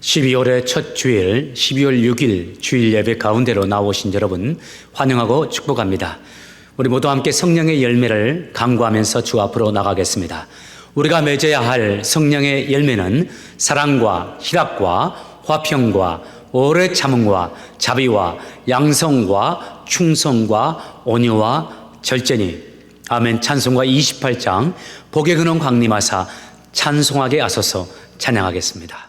12월의 첫 주일, 12월 6일 주일 예배 가운데로 나오신 여러분 환영하고 축복합니다. 우리 모두 함께 성령의 열매를 강구하면서 주 앞으로 나가겠습니다. 우리가 맺어야 할 성령의 열매는 사랑과 희락과 화평과 오래 참음과 자비와 양성과 충성과 온유와 절제니. 아멘. 찬송가 28장 복의 근원 강림하사 찬송하게 하소서. 찬양하겠습니다.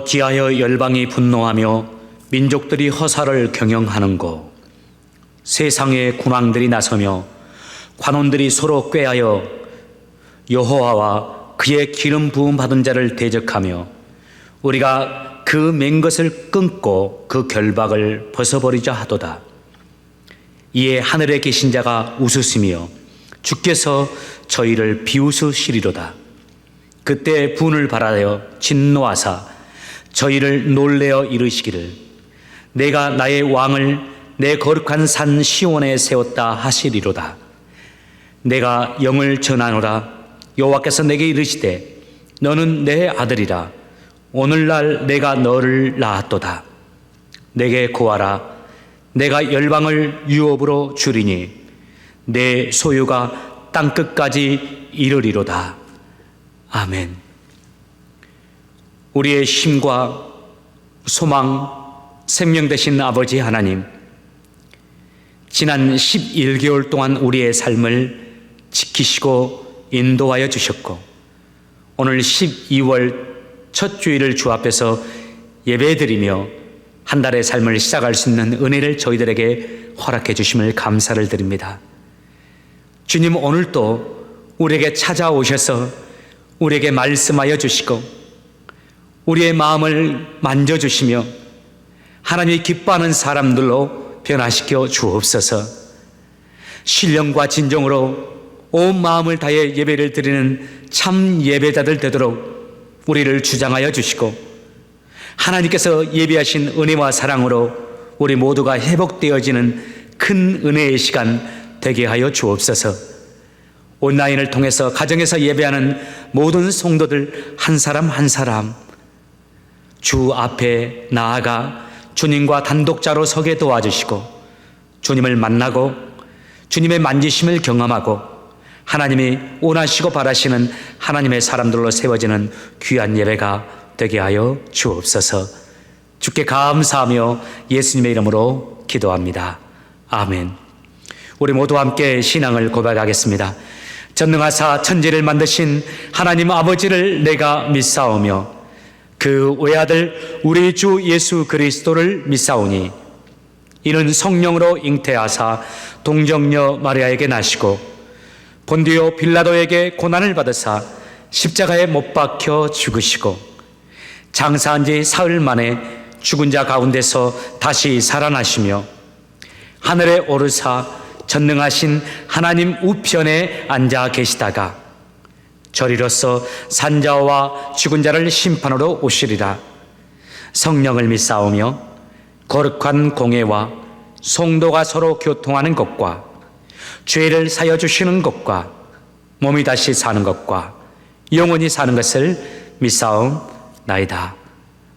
어찌하여 열방이 분노하며 민족들이 허사를 경영하는고. 세상의 군왕들이 나서며 관원들이 서로 꾀하여 여호와와 그의 기름 부음 받은 자를 대적하며 우리가 그 맨 것을 끊고 그 결박을 벗어버리자 하도다. 이에 하늘에 계신 자가 웃으시며 주께서 저희를 비웃으시리로다. 그때 분을 발하여 진노하사 저희를 놀래어 이르시기를 내가 나의 왕을 내 거룩한 산 시온에 세웠다 하시리로다. 내가 영을 전하노라. 여호와께서 내게 이르시되 너는 내 아들이라. 오늘날 내가 너를 낳았도다. 내게 구하라. 내가 열방을 유업으로 주리니 내 소유가 땅끝까지 이르리로다. 아멘. 우리의 힘과 소망, 생명 되신 아버지 하나님, 지난 11개월 동안 우리의 삶을 지키시고 인도하여 주셨고, 오늘 12월 첫 주일을 주 앞에서 예배드리며 한 달의 삶을 시작할 수 있는 은혜를 저희들에게 허락해 주심을 감사를 드립니다. 주님, 오늘도 우리에게 찾아오셔서 우리에게 말씀하여 주시고 우리의 마음을 만져주시며 하나님이 기뻐하는 사람들로 변화시켜 주옵소서. 신령과 진정으로 온 마음을 다해 예배를 드리는 참 예배자들 되도록 우리를 주장하여 주시고, 하나님께서 예비하신 은혜와 사랑으로 우리 모두가 회복되어지는 큰 은혜의 시간 되게 하여 주옵소서. 온라인을 통해서 가정에서 예배하는 모든 성도들 한 사람 한 사람 주 앞에 나아가 주님과 단독자로 서게 도와주시고, 주님을 만나고 주님의 만지심을 경험하고 하나님이 원하시고 바라시는 하나님의 사람들로 세워지는 귀한 예배가 되게 하여 주옵소서. 주께 감사하며 예수님의 이름으로 기도합니다. 아멘. 우리 모두 함께 신앙을 고백하겠습니다. 전능하사 천지를 만드신 하나님 아버지를 내가 믿사오며 그 외아들 우리 주 예수 그리스도를 믿사오니 이는 성령으로 잉태하사 동정녀 마리아에게 나시고 본디오 빌라도에게 고난을 받으사 십자가에 못 박혀 죽으시고 장사한 지 사흘 만에 죽은 자 가운데서 다시 살아나시며 하늘에 오르사 전능하신 하나님 우편에 앉아 계시다가 저리로서 산자와 죽은 자를 심판으로 오시리라. 성령을 믿사오며 거룩한 공예와 성도가 서로 교통하는 것과 죄를 사여 주시는 것과 몸이 다시 사는 것과 영원히 사는 것을 믿사옵나이다.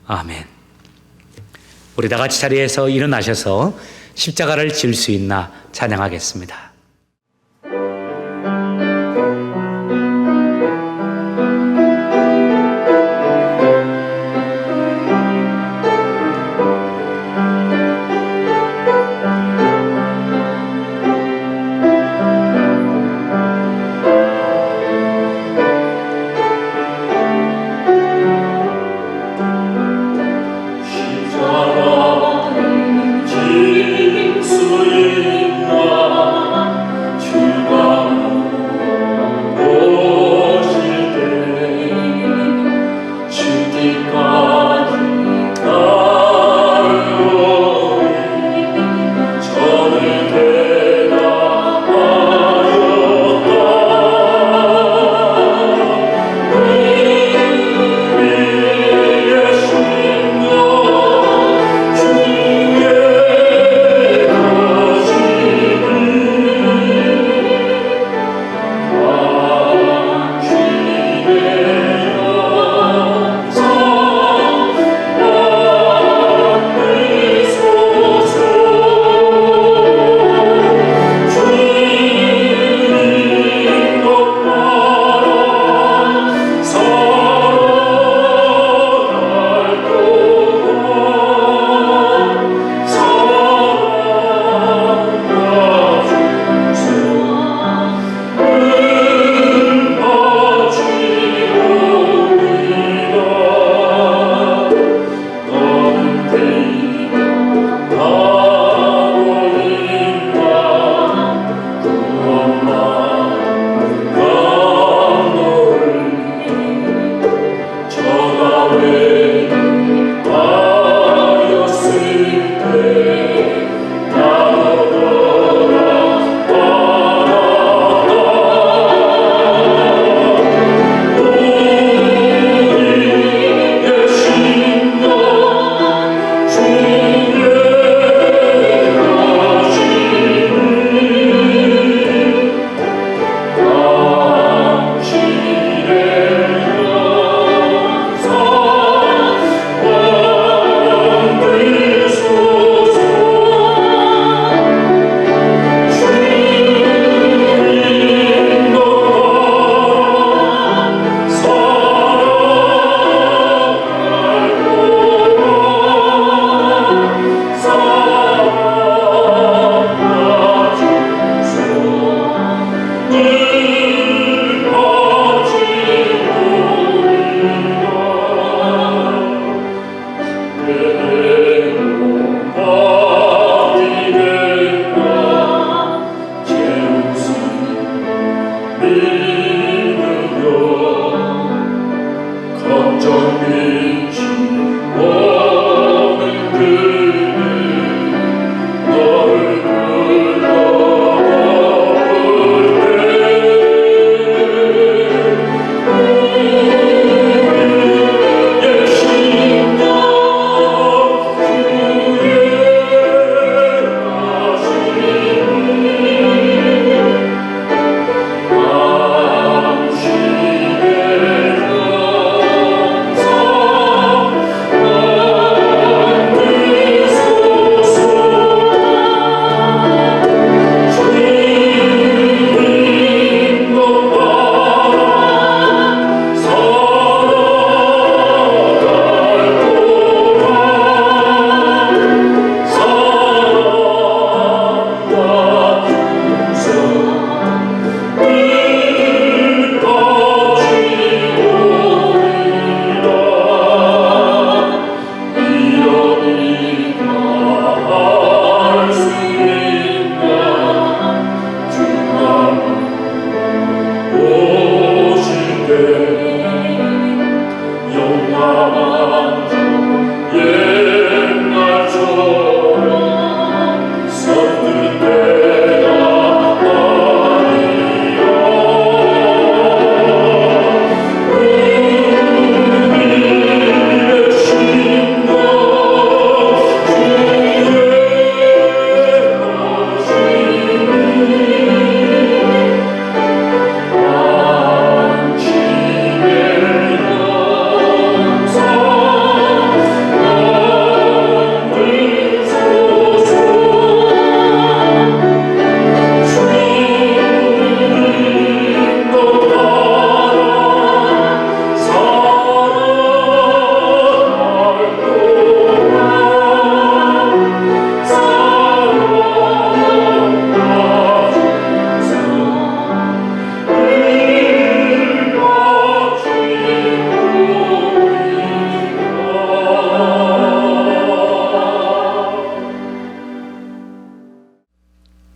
아멘. 우리 다 같이 자리에서 일어나셔서 십자가를 질 수 있나 찬양하겠습니다. 십자가는 질 수 있나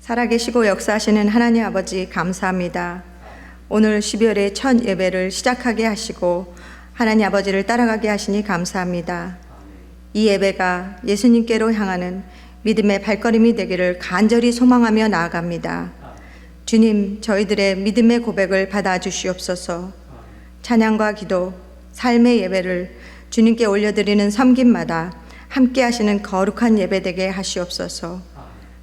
살아계시고 역사하시는 하나님 아버지 감사합니다. 오늘 12월의 첫 예배를 시작하게 하시고 하나님 아버지를 따라가게 하시니 감사합니다. 이 예배가 예수님께로 향하는 믿음의 발걸음이 되기를 간절히 소망하며 나아갑니다. 주님, 저희들의 믿음의 고백을 받아주시옵소서. 찬양과 기도, 삶의 예배를 주님께 올려드리는 섬김마다 함께 하시는 거룩한 예배 되게 하시옵소서.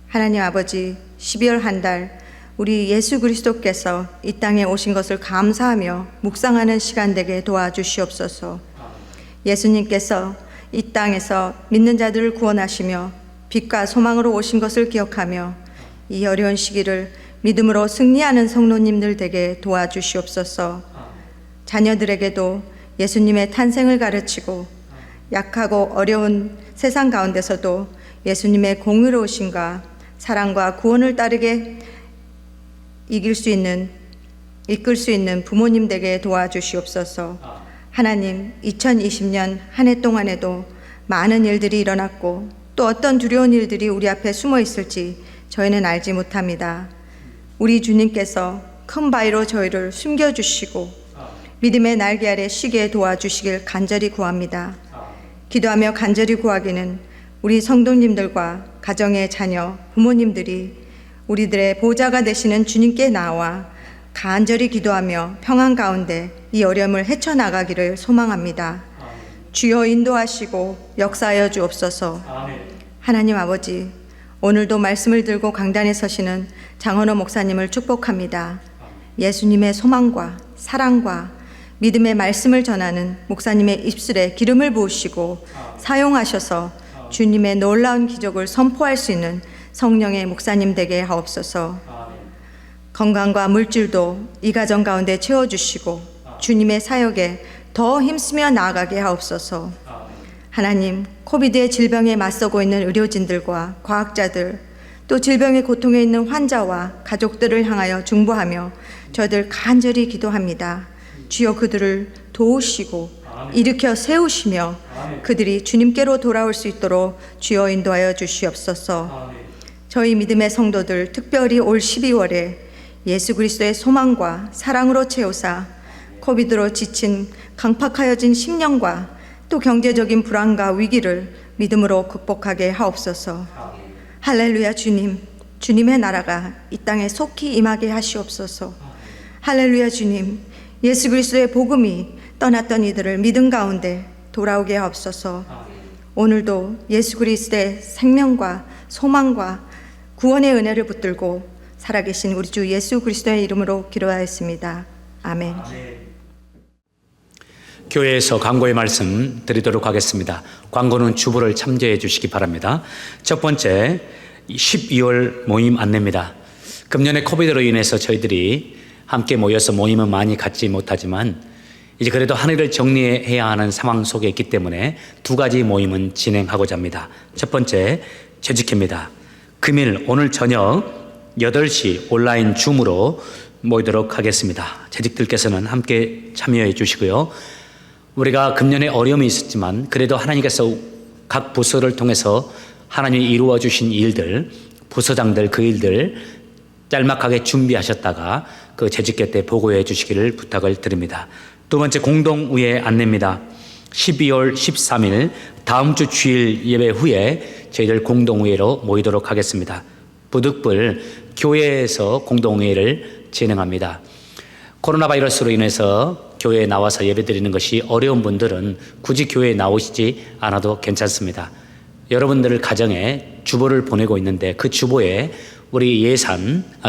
하나님 아버지, 12월 한 달 우리 예수 그리스도께서 이 땅에 오신 것을 감사하며 묵상하는 시간 되게 도와주시옵소서. 예수님께서 이 땅에서 믿는 자들을 구원하시며 빛과 소망으로 오신 것을 기억하며 이 어려운 시기를 믿음으로 승리하는 성도님들 되게 도와주시옵소서. 자녀들에게도 예수님의 탄생을 가르치고 약하고 어려운 세상 가운데서도 예수님의 공의로우심과 사랑과 구원을 따르게 이끌 수 있는 부모님 되게 도와주시옵소서. 하나님, 2020년 한 해 동안에도 많은 일들이 일어났고 또 어떤 두려운 일들이 우리 앞에 숨어 있을지 저희는 알지 못합니다. 우리 주님께서 큰 바위로 저희를 숨겨주시고 믿음의 날개 아래 쉬게 도와주시길 간절히 구합니다. 기도하며 간절히 구하기는 우리 성도님들과 가정의 자녀, 부모님들이 우리들의 보호자가 되시는 주님께 나와 간절히 기도하며 평안 가운데 이 어려움을 헤쳐나가기를 소망합니다. 주여 인도하시고 역사하여 주옵소서. 하나님 아버지, 오늘도 말씀을 들고 강단에 서시는 장헌호 목사님을 축복합니다. 예수님의 소망과 사랑과 믿음의 말씀을 전하는 목사님의 입술에 기름을 부으시고 사용하셔서 주님의 놀라운 기적을 선포할 수 있는 성령의 목사님 되게 하옵소서. 건강과 물질도 이 가정 가운데 채워주시고 주님의 사역에 더 힘쓰며 나아가게 하옵소서. 하나님, 코비드의 질병에 맞서고 있는 의료진들과 과학자들, 또 질병의 고통에 있는 환자와 가족들을 향하여 중보하며 저희들 간절히 기도합니다. 주여 그들을 도우시고 일으켜 세우시며 그들이 주님께로 돌아올 수 있도록 주여 인도하여 주시옵소서. 저희 믿음의 성도들 특별히 올 12월에 예수 그리스도의 소망과 사랑으로 채우사 코비드로 지친 강팍하여진 심령과 또 경제적인 불안과 위기를 믿음으로 극복하게 하옵소서. 할렐루야. 주님, 주님의 나라가 이 땅에 속히 임하게 하시옵소서. 할렐루야. 주님, 예수 그리스도의 복음이 떠났던 이들을 믿음 가운데 돌아오게 하옵소서. 오늘도 예수 그리스도의 생명과 소망과 구원의 은혜를 붙들고 살아계신 우리 주 예수 그리스도의 이름으로 기도하였습니다. 아멘. 교회에서 광고의 말씀 드리도록 하겠습니다. 광고는 주보를 참조해 주시기 바랍니다. 첫 번째, 12월 모임 안내입니다. 금년에 코비드로 인해서 저희들이 함께 모여서 모임은 많이 갖지 못하지만 이제 그래도 한 해를 정리해야 하는 상황 속에 있기 때문에 두 가지 모임은 진행하고자 합니다. 첫 번째, 재직회입니다. 금일 오늘 저녁 8시 온라인 줌으로 모이도록 하겠습니다. 재직들께서는 함께 참여해 주시고요. 우리가 금년에 어려움이 있었지만 그래도 하나님께서 각 부서를 통해서 하나님이 이루어 주신 일들, 부서장들 그 일들 짤막하게 준비하셨다가 그 재직회 때 보고해 주시기를 부탁을 드립니다. 두 번째, 공동의회 안내입니다. 12월 13일 다음 주 주일 예배 후에 저희들 공동의회로 모이도록 하겠습니다. 부득불 교회에서 공동의회를 진행합니다. 코로나 바이러스로 인해서 교회에 나와서 예배드리는 것이 어려운 분들은 굳이 교회에 나오시지 않아도 괜찮습니다. 여러분들 가정에 주보를 보내고 있는데 그 주보에 우리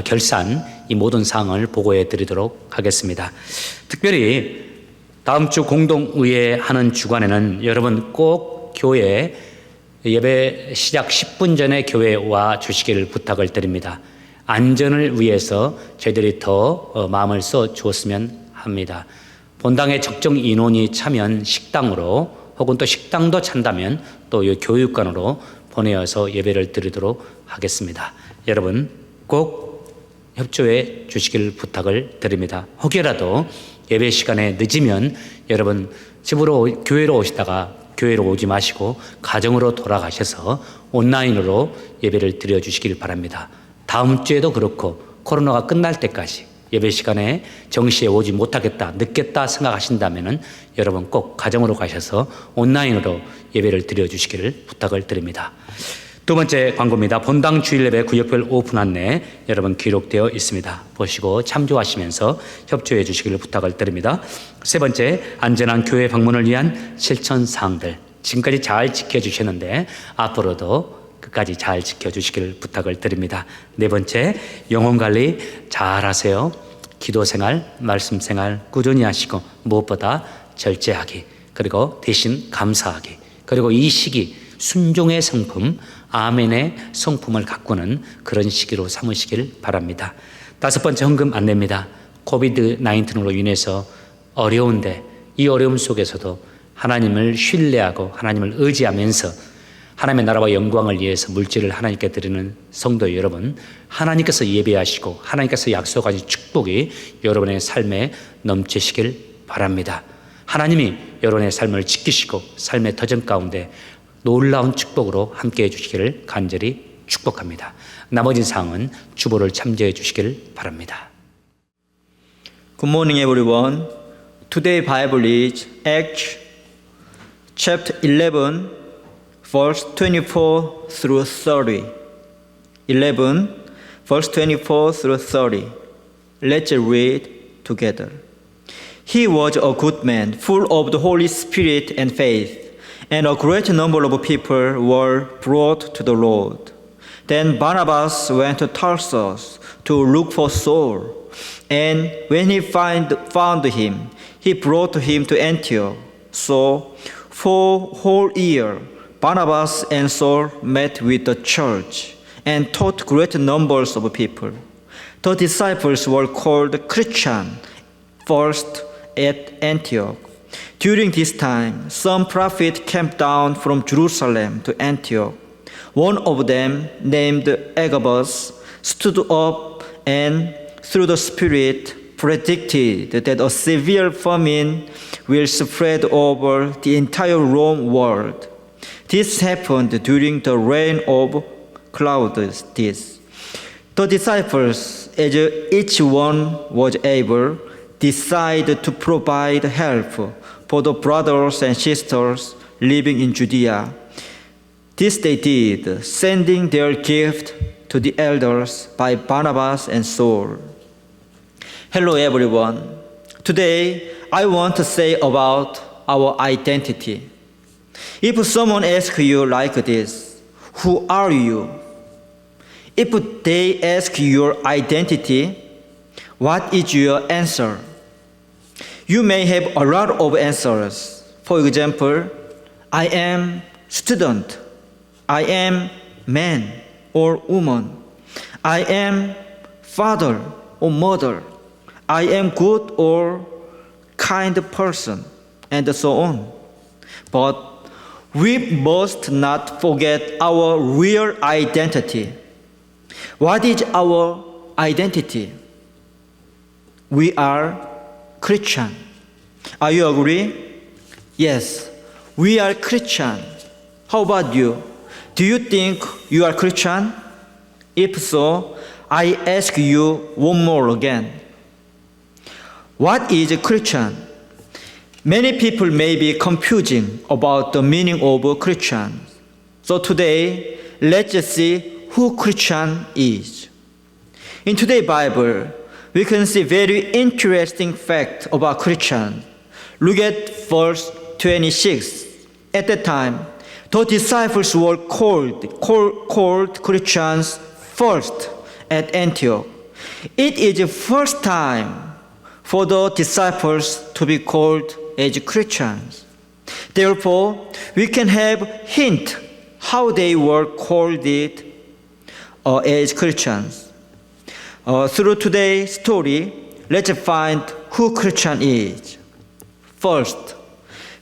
결산 이 모든 사항을 보고해 드리도록 하겠습니다. 특별히 다음 주 공동의회 하는 주간에는 여러분 꼭 교회 예배 시작 10분 전에 교회에 와 주시기를 부탁을 드립니다. 안전을 위해서 저희들이 더 마음을 써 주었으면 합니다. 본당에 적정 인원이 차면 식당으로 혹은 또 식당도 찬다면 또 교육관으로 보내어서 예배를 드리도록 하겠습니다. 여러분 꼭 협조해 주시길 부탁을 드립니다. 혹여라도 예배 시간에 늦으면 여러분 집으로 교회로 오시다가 교회로 오지 마시고 가정으로 돌아가셔서 온라인으로 예배를 드려 주시길 바랍니다. 다음 주에도 그렇고 코로나가 끝날 때까지 예배 시간에 정시에 오지 못하겠다, 늦겠다 생각하신다면 여러분 꼭 가정으로 가셔서 온라인으로 예배를 드려주시기를 부탁을 드립니다. 두 번째 광고입니다. 본당 주일 예배 구역별 오픈 안내 여러분 기록되어 있습니다. 보시고 참조하시면서 협조해 주시기를 부탁을 드립니다. 세 번째, 안전한 교회 방문을 위한 실천 사항들 지금까지 잘 지켜주셨는데 앞으로도 끝까지 잘 지켜주시기를 부탁을 드립니다. 네 번째, 영혼관리 잘 하세요. 기도생활, 말씀생활 꾸준히 하시고 무엇보다 절제하기, 그리고 대신 감사하기, 그리고 이 시기 순종의 성품, 아멘의 성품을 가꾸는 그런 시기로 삼으시길 바랍니다. 다섯 번째 헌금 안내입니다. 코비드-19으로 인해서 어려운데 이 어려움 속에서도 하나님을 신뢰하고 하나님을 의지하면서 하나님의 나라와 영광을 위해서 물질을 하나님께 드리는 성도 여러분, 하나님께서 예배하시고 하나님께서 약속하신 축복이 여러분의 삶에 넘치시길 바랍니다. 하나님이 여러분의 삶을 지키시고 삶의 터전 가운데 놀라운 축복으로 함께해 주시기를 간절히 축복합니다. 나머지 사항은 주보를 참조해 주시기를 바랍니다. Good morning, everyone. Today Bible is Acts chapter 11, verse 24 through 30. 11, verse 24 through 30. Let's read together. He was a good man, full of the Holy Spirit and faith, and a great number of people were brought to the Lord. Then Barnabas went to Tarsus to look for Saul, and when he found him, he brought him to Antioch. So, for a whole year, Barnabas and Saul met with the church and taught great numbers of people. The disciples were called Christians first at Antioch. During this time, some prophets came down from Jerusalem to Antioch. One of them, named Agabus, stood up and, through the Spirit, predicted that a severe famine will spread over the entire Roman world. This happened during the reign of Claudius. The disciples, as each one was able, decided to provide help for the brothers and sisters living in Judea. This they did, sending their gift to the elders by Barnabas and Saul. Hello everyone. Today I want to say about our identity. If someone asks you like this, who are you? If they ask your identity, what is your answer? You may have a lot of answers. For example, I am student. I am man or woman. I am father or mother. I am good or kind person, and so on. But we must not forget our real identity. What is our identity? We are Christian. Are you agree? Yes, we are Christian. How about you? Do you think you are Christian? If so, I ask you one more again. What is a Christian? Many people may be confusing about the meaning of Christian. So today, let's see who Christian is. In today's Bible, we can see very interesting fact about Christian. Look at verse 26. At that time, the disciples were called Christians first at Antioch. It is the first time for the disciples to be called as Christians. Therefore, we can have hint how they were called it as Christians. Through today's story, let's find who Christian is. First,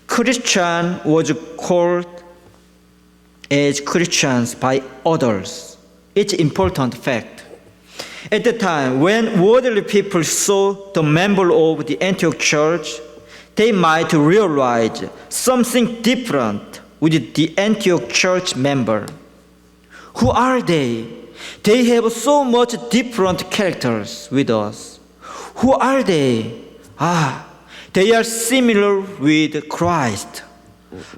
Christian was called as Christians by others. It's an important fact. At the time, when worldly people saw the member of the Antioch church, they might realize something different with the Antioch church member. Who are they? they have so much different characters with us. Who are they? They are similar with Christ.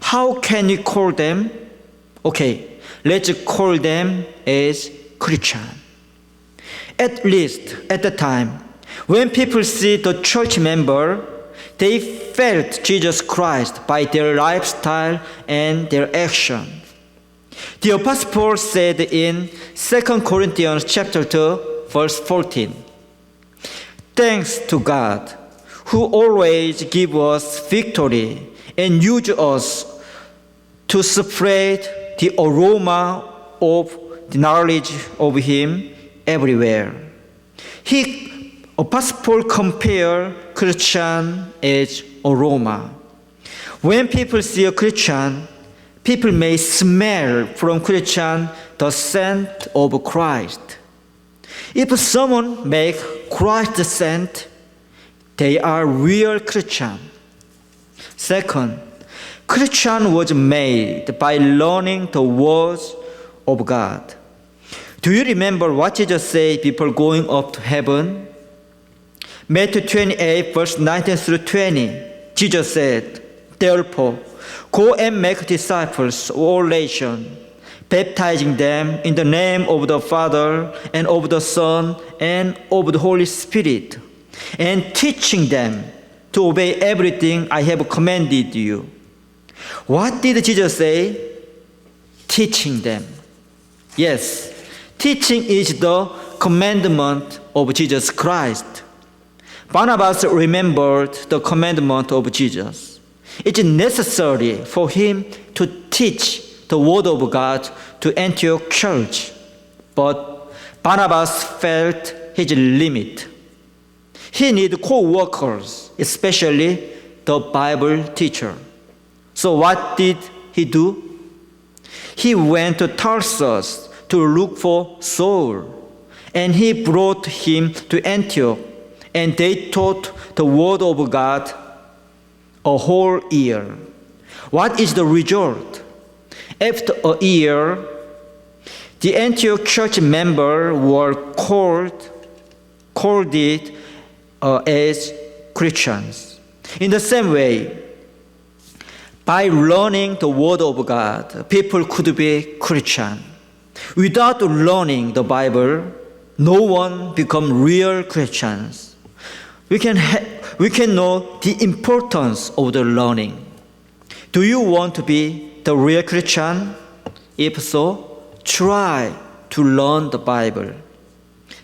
How can we call them? Okay, let's call them as Christian. At least at the time, when people see the church member, they felt Jesus Christ by their lifestyle and their action. The Apostle Paul said in 2 Corinthians chapter 2, verse 14, "Thanks to God, who always gives us victory and uses us to spread the aroma of the knowledge of Him everywhere." Apostle Paul compared Christian as aroma. When people see a Christian, people may smell from Christian the scent of Christ. If someone makes Christ scent, they are real Christian. Second, Christian was made by learning the words of God. Do you remember what Jesus said before going up to heaven? Matthew 28, verse 19 through 20, Jesus said, "Therefore, go and make disciples of all nations, baptizing them in the name of the Father and of the Son and of the Holy Spirit, and teaching them to obey everything I have commanded you." What did Jesus say? Teaching them. Yes, teaching is the commandment of Jesus Christ. Barnabas remembered the commandment of Jesus. It's necessary for him to teach the word of God to Antioch church, but Barnabas felt his limit. He needed co-workers, especially the Bible teacher. So what did he do? He went to Tarsus to look for Saul, and he brought him to Antioch, and they taught the word of God a whole year. What is the result? After a year, the Antioch church members were called it as Christians. In the same way, by learning the word of God, people could be Christian. Without learning the Bible, no one becomes real Christians. We can know the importance of the learning. Do you want to be the real Christian? If so, try to learn the Bible.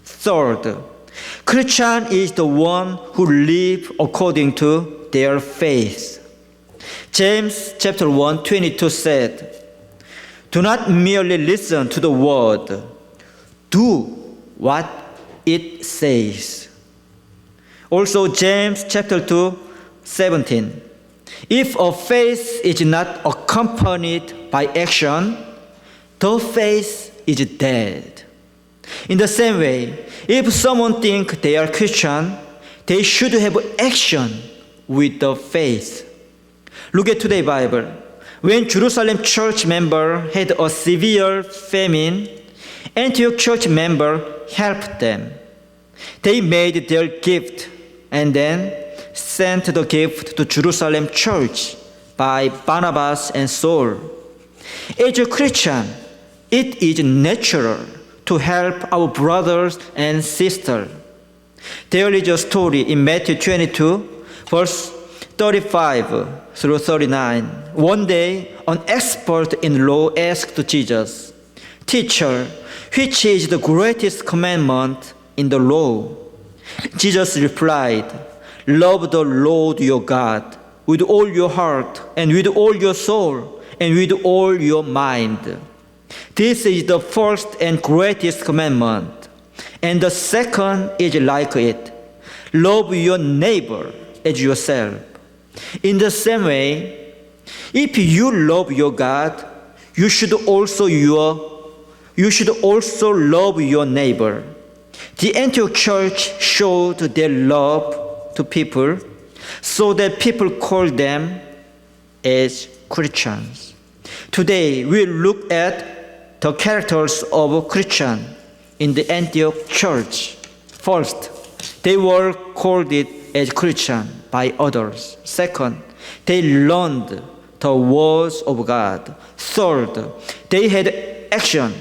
Third, Christian is the one who lives according to their faith. James chapter 1, 22 said, "Do not merely listen to the word, do what it says." Also James chapter 2, 17, "If a faith is not accompanied by action, the faith is dead." In the same way, if someone thinks they are Christian, they should have action with the faith. Look at today's Bible. When Jerusalem church member had a severe famine, Antioch church member helped them. They made their gift and then sent the gift to Jerusalem church by Barnabas and Saul. As a Christian, it is natural to help our brothers and sisters. There is a story in Matthew 22, verse 35 through 39. One day, an expert in law asked Jesus, "Teacher, which is the greatest commandment in the law?" Jesus replied, "Love the Lord your God with all your heart and with all your soul and with all your mind. This is the first and greatest commandment. And the second is like it. Love your neighbor as yourself. In the same way, if you love your God, you should also love your neighbor." The Antioch church showed their love to people so that people call them as Christians. Today, we look at the characters of a Christian. in the Antioch church. First, they were called it as Christian by others. Second, they learned the words of God. Third, they had action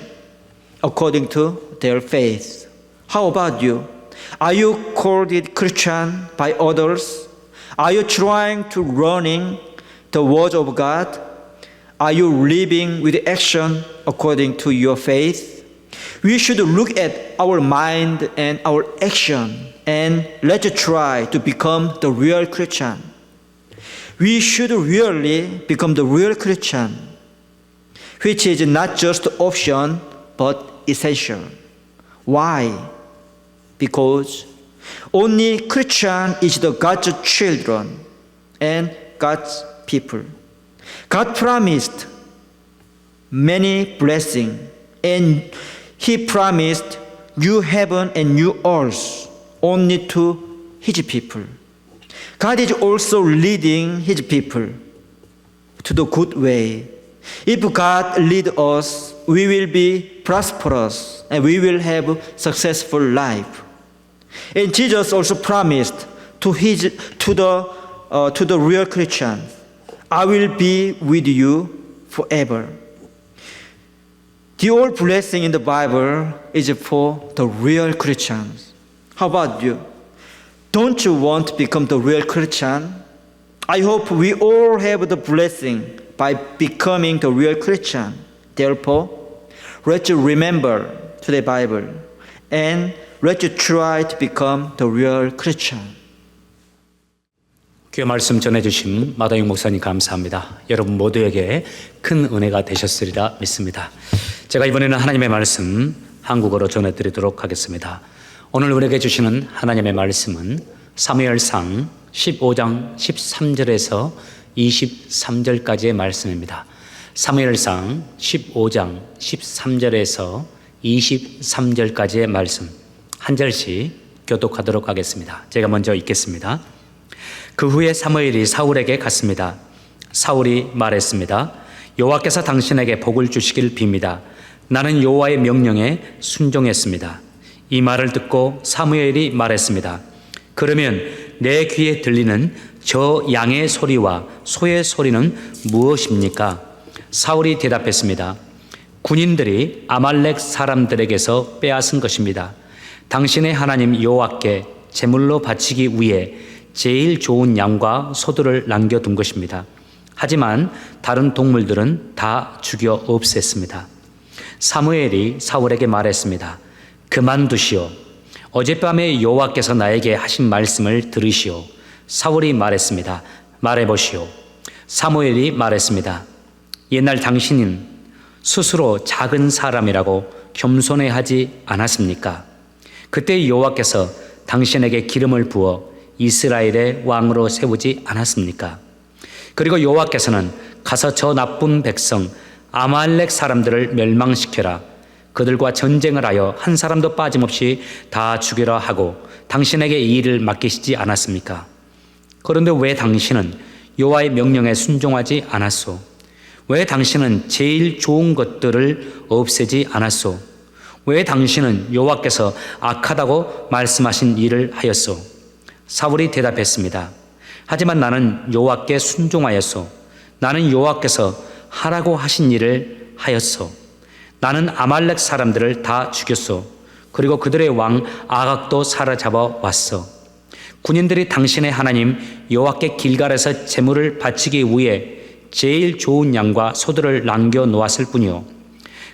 according to their faith. How about you? Are you called it Christian by others? Are you trying to learning the words of God? Are you living with action according to your faith? We should look at our mind and our action and let's try to become the real Christian. We should really become the real Christian, which is not just option but essential. Why? Because only Christian is the God's children and God's people. God promised many blessings, and He promised new heaven and new earth only to His people. God is also leading His people to the good way. If God leads us, we will be prosperous and we will have a successful life. And Jesus also promised to the real Christian, I will be with you forever. The whole blessing in the Bible is for the real Christians. How about you? Don't you want to become the real Christian? I hope we all have the blessing by becoming the real Christian. Therefore, let's remember to the Bible and let's try to become the real Christian. 교회 말씀 전해주신 마다용 목사님 감사합니다. 여러분 모두에게 큰 은혜가 되셨으리라 믿습니다. 제가 이번에는 하나님의 말씀 한국어로 전해드리도록 하겠습니다. 오늘 우리에게 주시는 하나님의 말씀은 사무엘상 15장 13절에서 23절까지의 말씀입니다. 사무엘상 15장 13절에서 23절까지의 말씀 한 절씩 교독하도록 하겠습니다. 제가 먼저 읽겠습니다. 그 후에 사무엘이 사울에게 갔습니다. 사울이 말했습니다. 여호와께서 당신에게 복을 주시길 빕니다. 나는 여호와의 명령에 순종했습니다. 이 말을 듣고 사무엘이 말했습니다. 그러면 내 귀에 들리는 저 양의 소리와 소의 소리는 무엇입니까? 사울이 대답했습니다. 군인들이 아말렉 사람들에게서 빼앗은 것입니다. 당신의 하나님 여호와께 제물로 바치기 위해 제일 좋은 양과 소들을 남겨둔 것입니다. 하지만 다른 동물들은 다 죽여 없앴습니다. 사무엘이 사울에게 말했습니다. 그만두시오. 어젯밤에 여호와께서 나에게 하신 말씀을 들으시오. 사울이 말했습니다. 말해보시오. 사무엘이 말했습니다. 옛날 당신은 스스로 작은 사람이라고 겸손해하지 않았습니까? 그때 여호와께서 당신에게 기름을 부어 이스라엘의 왕으로 세우지 않았습니까? 그리고 여호와께서는 가서 저 나쁜 백성 아말렉 사람들을 멸망시켜라. 그들과 전쟁을 하여 한 사람도 빠짐없이 다 죽여라 하고 당신에게 이 일을 맡기시지 않았습니까? 그런데 왜 당신은 여호와의 명령에 순종하지 않았소? 왜 당신은 제일 좋은 것들을 없애지 않았소? 왜 당신은 여호와께서 악하다고 말씀하신 일을 하였소? 사울이 대답했습니다. 하지만 나는 여호와께 순종하였소. 나는 여호와께서 하라고 하신 일을 하였소. 나는 아말렉 사람들을 다 죽였소. 그리고 그들의 왕 아각도 사로잡아 왔소. 군인들이 당신의 하나님 여호와께 길갈에서 제물을 바치기 위해 제일 좋은 양과 소들을 남겨 놓았을 뿐이요.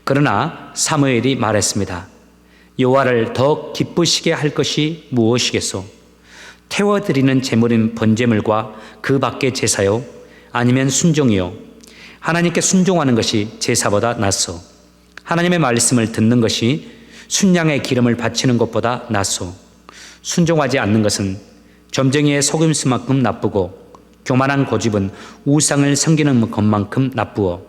그러나 사무엘이 말했습니다. 여호와를 더 기쁘시게 할 것이 무엇이겠소? 태워드리는 제물인 번제물과 그 밖의 제사요? 아니면 순종이요? 하나님께 순종하는 것이 제사보다 낫소. 하나님의 말씀을 듣는 것이 순양의 기름을 바치는 것보다 낫소. 순종하지 않는 것은 점쟁이의 속임수만큼 나쁘고 교만한 고집은 우상을 섬기는 것만큼 나쁘어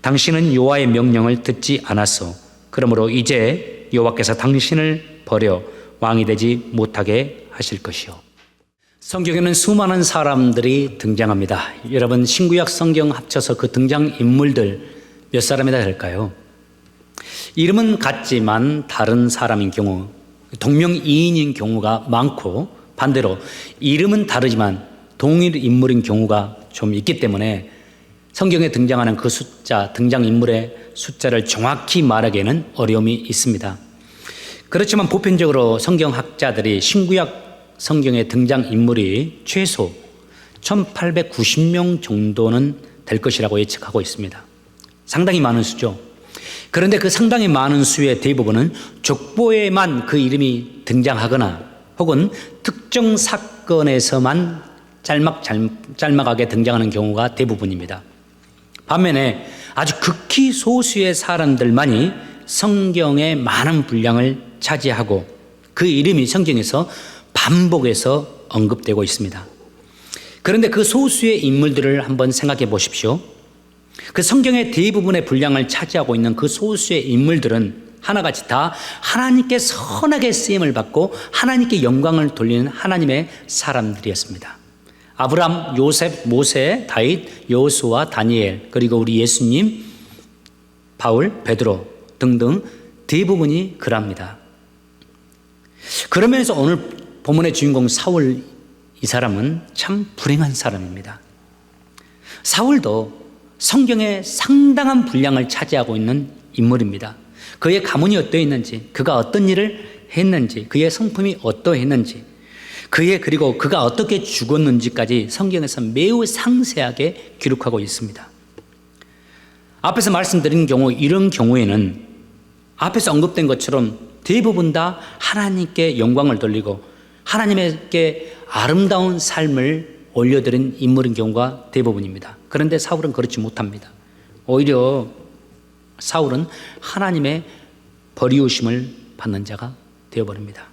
당신은 여호와의 명령을 듣지 않았소. 그러므로 이제 여호와께서 당신을 버려 왕이 되지 못하게 하실 것이요. 성경에는 수많은 사람들이 등장합니다. 여러분 신구약 성경 합쳐서 그 등장 인물들 몇 사람이나 될까요? 이름은 같지만 다른 사람인 경우, 동명이인인 경우가 많고, 반대로 이름은 다르지만 동일 인물인 경우가 좀 있기 때문에 성경에 등장하는 그 숫자, 등장인물의 숫자를 정확히 말하기에는 어려움이 있습니다. 그렇지만 보편적으로 성경학자들이 신구약 성경의 등장인물이 최소 1890명 정도는 될 것이라고 예측하고 있습니다. 상당히 많은 수죠. 그런데 그 상당히 많은 수의 대부분은 족보에만 그 이름이 등장하거나 혹은 특정 사건에서만 짤막하게 등장하는 경우가 대부분입니다. 반면에 아주 극히 소수의 사람들만이 성경의 많은 분량을 차지하고 그 이름이 성경에서 반복해서 언급되고 있습니다. 그런데 그 소수의 인물들을 한번 생각해 보십시오. 그 성경의 대부분의 분량을 차지하고 있는 그 소수의 인물들은 하나같이 다 하나님께 선하게 쓰임을 받고 하나님께 영광을 돌리는 하나님의 사람들이었습니다. 아브람, 요셉, 모세, 다윗, 여호수아, 다니엘, 그리고 우리 예수님, 바울, 베드로 등등 대부분이 그럽니다. 그런 면에서 오늘 본문의 주인공 사울, 이 사람은 참 불행한 사람입니다. 사울도 성경의 상당한 분량을 차지하고 있는 인물입니다. 그의 가문이 어떠했는지, 그가 어떤 일을 했는지, 그의 성품이 어떠했는지, 그리고 그가 어떻게 죽었는지까지 성경에서 매우 상세하게 기록하고 있습니다. 앞에서 말씀드린 경우, 이런 경우에는 앞에서 언급된 것처럼 대부분 다 하나님께 영광을 돌리고 하나님께 아름다운 삶을 올려드린 인물인 경우가 대부분입니다. 그런데 사울은 그렇지 못합니다. 오히려 사울은 하나님의 버리우심을 받는 자가 되어버립니다.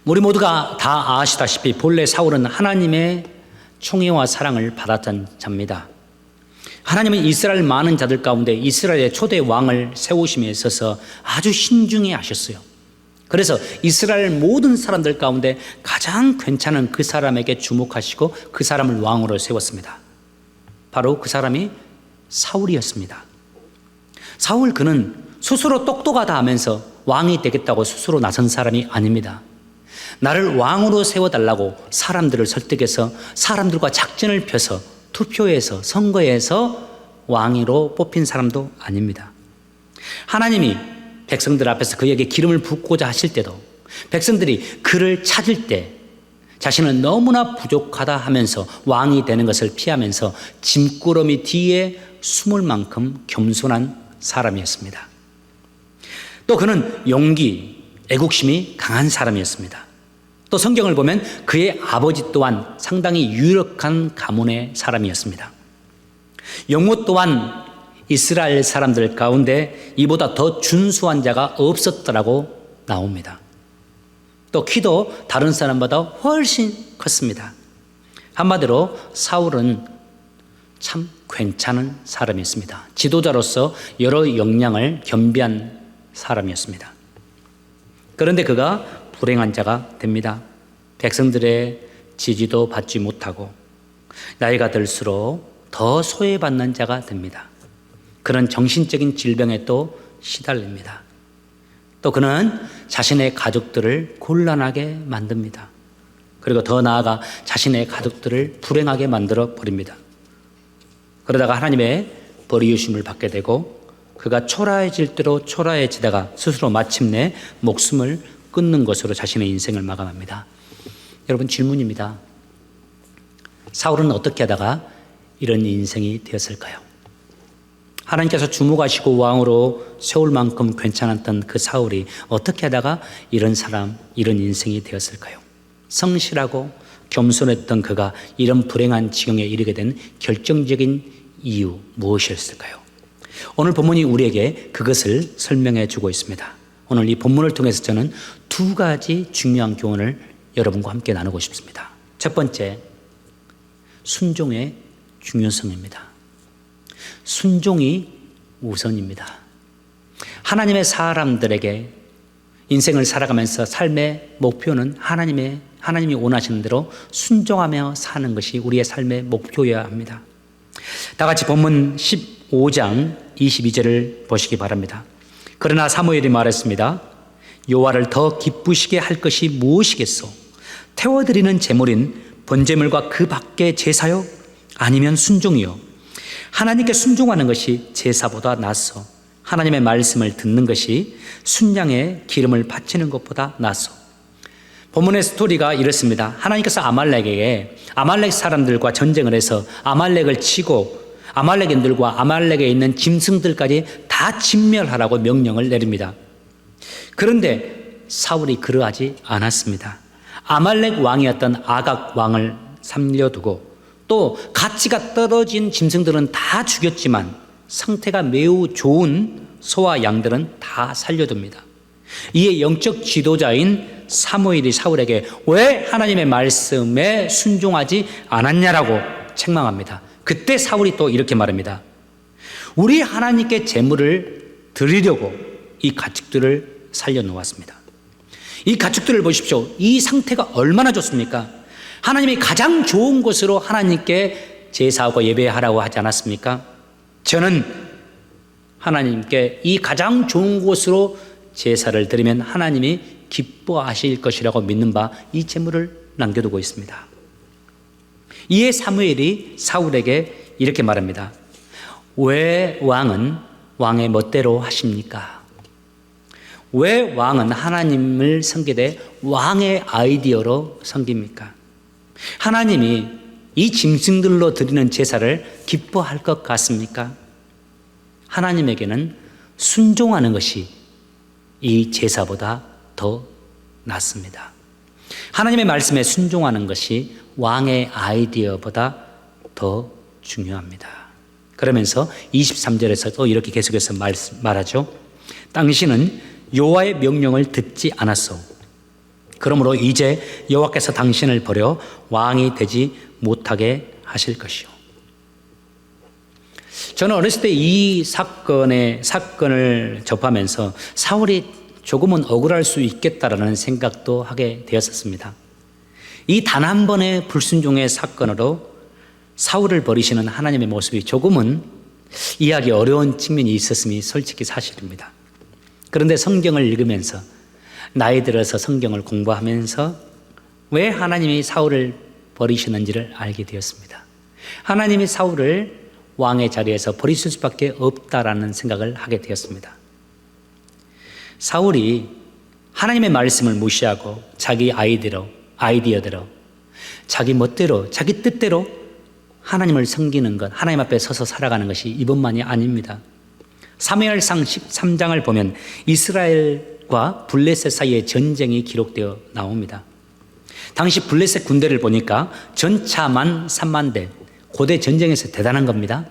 우리 모두가 다 아시다시피 본래 사울은 하나님의 총애와 사랑을 받았던 자입니다. 하나님은 이스라엘 많은 자들 가운데 이스라엘의 초대 왕을 세우심에 있어서 아주 신중히 하셨어요. 그래서 이스라엘 모든 사람들 가운데 가장 괜찮은 그 사람에게 주목하시고 그 사람을 왕으로 세웠습니다. 바로 그 사람이 사울이었습니다. 사울 그는 스스로 똑똑하다 하면서 왕이 되겠다고 스스로 나선 사람이 아닙니다. 나를 왕으로 세워달라고 사람들을 설득해서 사람들과 작전을 펴서 투표해서 선거에서 왕으로 뽑힌 사람도 아닙니다. 하나님이 백성들 앞에서 그에게 기름을 붓고자 하실 때도 백성들이 그를 찾을 때 자신은 너무나 부족하다 하면서 왕이 되는 것을 피하면서 짐꾸러미 뒤에 숨을 만큼 겸손한 사람이었습니다. 또 그는 용기, 애국심이 강한 사람이었습니다. 또 성경을 보면 그의 아버지 또한 상당히 유력한 가문의 사람이었습니다. 영모 또한 이스라엘 사람들 가운데 이보다 더 준수한 자가 없었더라고 나옵니다. 또 키도 다른 사람보다 훨씬 컸습니다. 한마디로 사울은 참 괜찮은 사람이었습니다. 지도자로서 여러 역량을 겸비한 사람이었습니다. 그런데 그가 불행한 자가 됩니다. 백성들의 지지도 받지 못하고 나이가 들수록 더 소외받는 자가 됩니다. 그런 정신적인 질병에 또 시달립니다. 또 그는 자신의 가족들을 곤란하게 만듭니다. 그리고 더 나아가 자신의 가족들을 불행하게 만들어 버립니다. 그러다가 하나님의 버리우심을 받게 되고 그가 초라해질 대로 초라해지다가 스스로 마침내 목숨을 끊는 것으로 자신의 인생을 마감합니다. 여러분 질문입니다. 사울은 어떻게 하다가 이런 인생이 되었을까요? 하나님께서 주목하시고 왕으로 세울 만큼 괜찮았던 그 사울이 어떻게 하다가 이런 사람, 이런 인생이 되었을까요? 성실하고 겸손했던 그가 이런 불행한 지경에 이르게 된 결정적인 이유 무엇이었을까요? 오늘 본문이 우리에게 그것을 설명해 주고 있습니다. 오늘 이 본문을 통해서 저는 두 가지 중요한 교훈을 여러분과 함께 나누고 싶습니다. 첫 번째, 순종의 중요성입니다. 순종이 우선입니다. 하나님의 사람들에게 인생을 살아가면서 삶의 목표는 하나님이 원하시는 대로 순종하며 사는 것이 우리의 삶의 목표여야 합니다. 다 같이 본문 5장 22절을 보시기 바랍니다. 그러나 사무엘이 말했습니다. 여호와를 더 기쁘시게 할 것이 무엇이겠소? 태워드리는 제물인 번제물과 그 밖의 제사요? 아니면 순종이요? 하나님께 순종하는 것이 제사보다 낫소. 하나님의 말씀을 듣는 것이 순양의 기름을 바치는 것보다 낫소. 본문의 스토리가 이렇습니다. 하나님께서 아말렉 사람들과 전쟁을 해서 아말렉을 치고 아말렉인들과 아말렉에 있는 짐승들까지 다 진멸하라고 명령을 내립니다. 그런데 사울이 그러하지 않았습니다. 아말렉 왕이었던 아각 왕을 살려두고 또 가치가 떨어진 짐승들은 다 죽였지만 상태가 매우 좋은 소와 양들은 다 살려둡니다. 이에 영적 지도자인 사무엘이 사울에게 왜 하나님의 말씀에 순종하지 않았냐라고 책망합니다. 그때 사울이 또 이렇게 말합니다. 우리 하나님께 제물을 드리려고 이 가축들을 살려놓았습니다. 이 가축들을 보십시오. 이 상태가 얼마나 좋습니까? 하나님이 가장 좋은 곳으로 하나님께 제사하고 예배하라고 하지 않았습니까? 저는 하나님께 이 가장 좋은 곳으로 제사를 드리면 하나님이 기뻐하실 것이라고 믿는 바 이 제물을 남겨두고 있습니다. 이에 사무엘이 사울에게 이렇게 말합니다. 왜 왕은 왕의 멋대로 하십니까? 왜 왕은 하나님을 섬기되 왕의 아이디어로 섬깁니까? 하나님이 이 짐승들로 드리는 제사를 기뻐할 것 같습니까? 하나님에게는 순종하는 것이 이 제사보다 더 낫습니다. 하나님의 말씀에 순종하는 것이 왕의 아이디어보다 더 중요합니다. 그러면서 23절에서 또 이렇게 계속해서 말하죠. 당신은 여호와의 명령을 듣지 않았소. 그러므로 이제 여호와께서 당신을 버려 왕이 되지 못하게 하실 것이요. 저는 어렸을 때 이 사건을 접하면서 사울이 조금은 억울할 수 있겠다라는 생각도 하게 되었었습니다. 이 단 한 번의 불순종의 사건으로 사울을 버리시는 하나님의 모습이 조금은 이해하기 어려운 측면이 있었음이 솔직히 사실입니다. 그런데 성경을 읽으면서 나이 들어서 성경을 공부하면서 왜 하나님이 사울을 버리시는지를 알게 되었습니다. 하나님이 사울을 왕의 자리에서 버리실 수밖에 없다라는 생각을 하게 되었습니다. 사울이 하나님의 말씀을 무시하고 자기 아이디어대로 자기 멋대로 자기 뜻대로 하나님을 섬기는 것, 하나님 앞에 서서 살아가는 것이 이번만이 아닙니다. 사무엘상 13장을 보면 이스라엘과 블레셋 사이의 전쟁이 기록되어 나옵니다. 당시 블레셋 군대를 보니까 전차만 3만 대, 고대 전쟁에서 대단한 겁니다.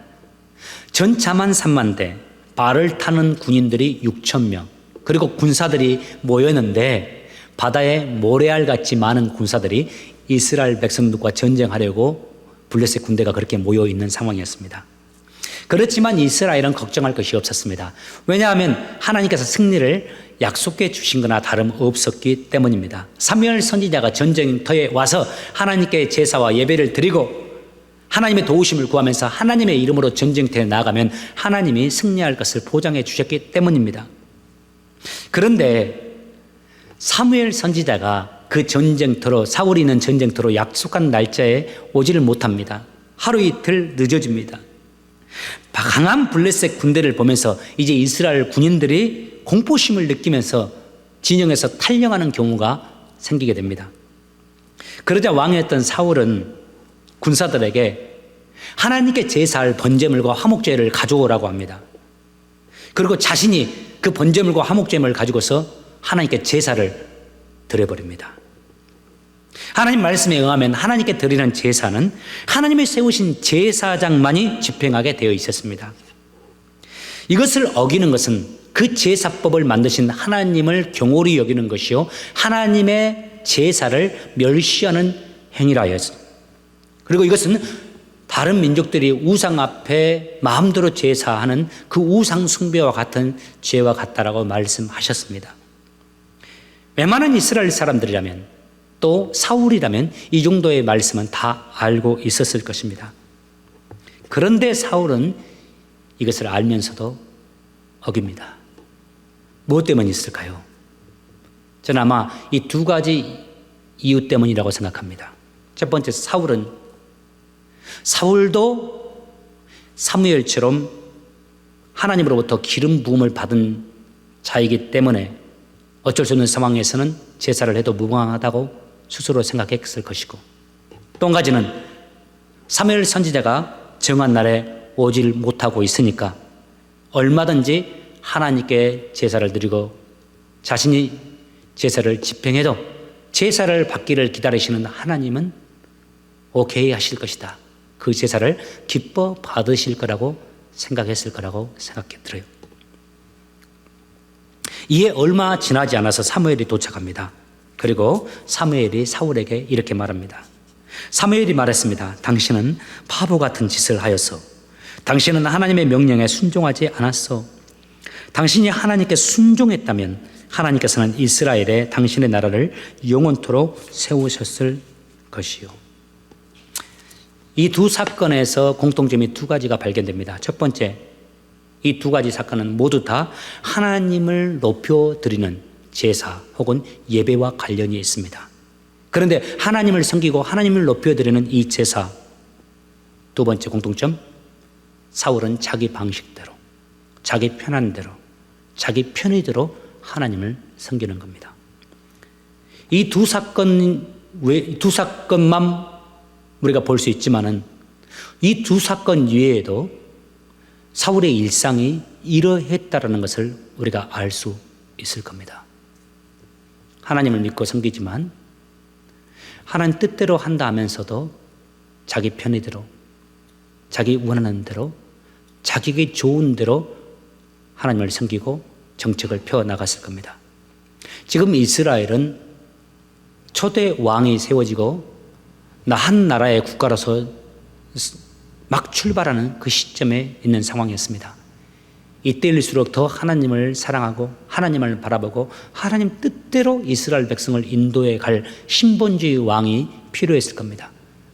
전차만 3만 대, 발을 타는 군인들이 6천 명, 그리고 군사들이 모였는데 바다에 모래알같이 많은 군사들이 이스라엘 백성들과 전쟁하려고 블레셋 군대가 그렇게 모여 있는 상황이었습니다. 그렇지만 이스라엘은 걱정할 것이 없었습니다. 왜냐하면 하나님께서 승리를 약속해 주신 거나 다름없었기 때문입니다. 사무엘 선지자가 전쟁터에 와서 하나님께 제사와 예배를 드리고 하나님의 도우심을 구하면서 하나님의 이름으로 전쟁터에 나가면 하나님이 승리할 것을 보장해 주셨기 때문입니다. 그런데 사무엘 선지자가 그 전쟁터로, 사울이 있는 전쟁터로 약속한 날짜에 오지를 못합니다. 하루 이틀 늦어집니다. 강한 블레셋 군대를 보면서 이제 이스라엘 군인들이 공포심을 느끼면서 진영에서 탈영하는 경우가 생기게 됩니다. 그러자 왕이었던 사울은 군사들에게 하나님께 제사할 번제물과 화목제를 가져오라고 합니다. 그리고 자신이 그 번제물과 화목제물을 가지고서 하나님께 제사를 드려버립니다. 하나님 말씀에 의하면 하나님께 드리는 제사는 하나님이 세우신 제사장만이 집행하게 되어 있었습니다. 이것을 어기는 것은 그 제사법을 만드신 하나님을 경홀히 여기는 것이요, 하나님의 제사를 멸시하는 행위라였습니다. 그리고 이것은 다른 민족들이 우상 앞에 마음대로 제사하는 그 우상 숭배와 같은 죄와 같다라고 말씀하셨습니다. 웬만한 이스라엘 사람들이라면, 또 사울이라면 이 정도의 말씀은 다 알고 있었을 것입니다. 그런데 사울은 이것을 알면서도 어깁니다. 무엇 때문에 있을까요? 저는 아마 이 두 가지 이유 때문이라고 생각합니다. 첫 번째, 사울도 사무엘처럼 하나님으로부터 기름 부음을 받은 자이기 때문에 어쩔 수 없는 상황에서는 제사를 해도 무방하다고 스스로 생각했을 것이고, 또 한 가지는 사무엘 선지자가 정한 날에 오질 못하고 있으니까 얼마든지 하나님께 제사를 드리고 자신이 제사를 집행해도 제사를 받기를 기다리시는 하나님은 오케이 하실 것이다. 그 제사를 기뻐 받으실 거라고 생각했을 거라고 생각해 들어요. 이에 얼마 지나지 않아서 사무엘이 도착합니다. 그리고 사무엘이 사울에게 이렇게 말합니다. 사무엘이 말했습니다. 당신은 바보 같은 짓을 하였어. 당신은 하나님의 명령에 순종하지 않았어. 당신이 하나님께 순종했다면 하나님께서는 이스라엘에 당신의 나라를 영원토록 세우셨을 것이요. 이 두 사건에서 공통점이 두 가지가 발견됩니다. 첫 번째, 이 두 가지 사건은 모두 다 하나님을 높여드리는 제사 혹은 예배와 관련이 있습니다. 그런데 하나님을 섬기고 하나님을 높여드리는 이 제사, 두 번째 공통점, 사울은 자기 방식대로, 자기 편한 대로, 자기 편의대로 하나님을 섬기는 겁니다. 이 두 사건만 우리가 볼 수 있지만은 이 두 사건 이외에도 사울의 일상이 이러했다라는 것을 우리가 알 수 있을 겁니다. 하나님을 믿고 섬기지만 하나님 뜻대로 한다 하면서도 자기 편의대로, 자기 원하는 대로, 자기에게 좋은 대로 하나님을 섬기고 정책을 펴나갔을 겁니다. 지금 이스라엘은 초대 왕이 세워지고 한 나라의 국가로서 막 출발하는 그 시점에 있는 상황이었습니다. 이때일수록 더 하나님을 사랑하고 하나님을 바라보고 하나님 뜻대로 이스라엘 백성을 인도해 갈 신본주의 왕이 필요했을 겁니다.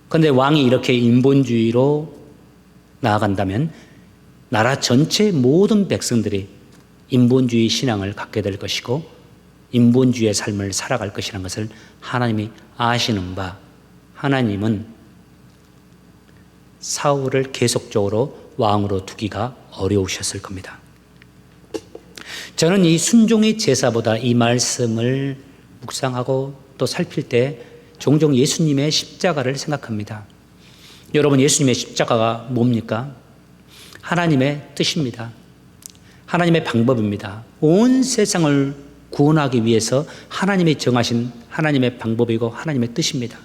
그런데 왕이 이렇게 인본주의로 나아간다면 나라 전체 모든 백성들이 인본주의 신앙을 갖게 될 것이고 인본주의의 삶을 살아갈 것이라는 것을 하나님이 아시는 바, 하나님은 사울을 계속적으로 왕으로 두기가 어려우셨을 겁니다. 저는 이 순종의 제사보다 이 말씀을 묵상하고 또 살필 때 종종 예수님의 십자가를 생각합니다. 여러분, 예수님의 십자가가 뭡니까? 하나님의 뜻입니다. 하나님의 방법입니다. 온 세상을 구원하기 위해서 하나님이 정하신 하나님의 방법이고 하나님의 뜻입니다.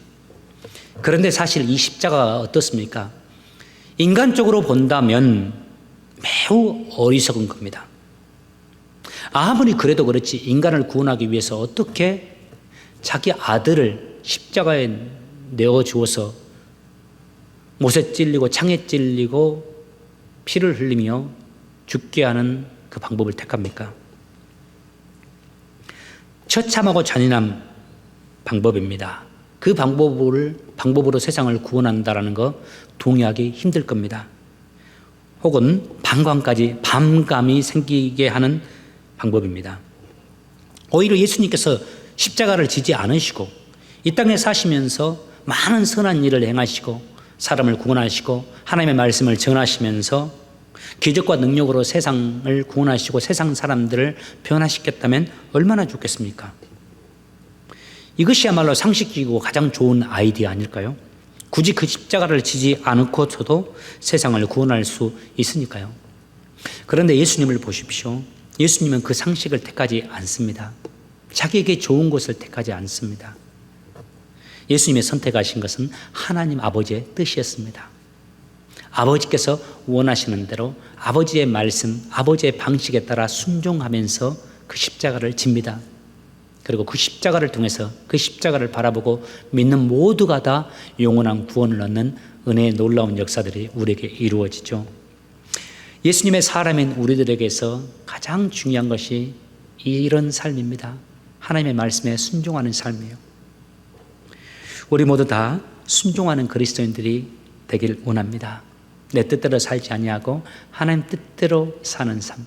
그런데 사실 이 십자가가 어떻습니까? 인간적으로 본다면 매우 어리석은 겁니다. 아무리 그래도 그렇지 인간을 구원하기 위해서 어떻게 자기 아들을 십자가에 내어주어서 못에 찔리고 창에 찔리고 피를 흘리며 죽게 하는 그 방법을 택합니까? 처참하고 잔인한 방법입니다. 그 방법으로 세상을 구원한다라는 거 동의하기 힘들 겁니다. 혹은 반감이 생기게 하는 방법입니다. 오히려 예수님께서 십자가를 지지 않으시고 이 땅에 사시면서 많은 선한 일을 행하시고 사람을 구원하시고 하나님의 말씀을 전하시면서 기적과 능력으로 세상을 구원하시고 세상 사람들을 변화시켰다면 얼마나 좋겠습니까? 이것이야말로 상식적이고 가장 좋은 아이디어 아닐까요? 굳이 그 십자가를 지지 않고서도 세상을 구원할 수 있으니까요. 그런데 예수님을 보십시오. 예수님은 그 상식을 택하지 않습니다. 자기에게 좋은 것을 택하지 않습니다. 예수님의 선택하신 것은 하나님 아버지의 뜻이었습니다. 아버지께서 원하시는 대로 아버지의 말씀, 아버지의 방식에 따라 순종하면서 그 십자가를 집니다. 그리고 그 십자가를 통해서 그 십자가를 바라보고 믿는 모두가 다 영원한 구원을 얻는 은혜의 놀라운 역사들이 우리에게 이루어지죠. 예수님의 사람인 우리들에게서 가장 중요한 것이 이런 삶입니다. 하나님의 말씀에 순종하는 삶이에요. 우리 모두 다 순종하는 그리스도인들이 되길 원합니다. 내 뜻대로 살지 아니하고 하나님 뜻대로 사는 삶.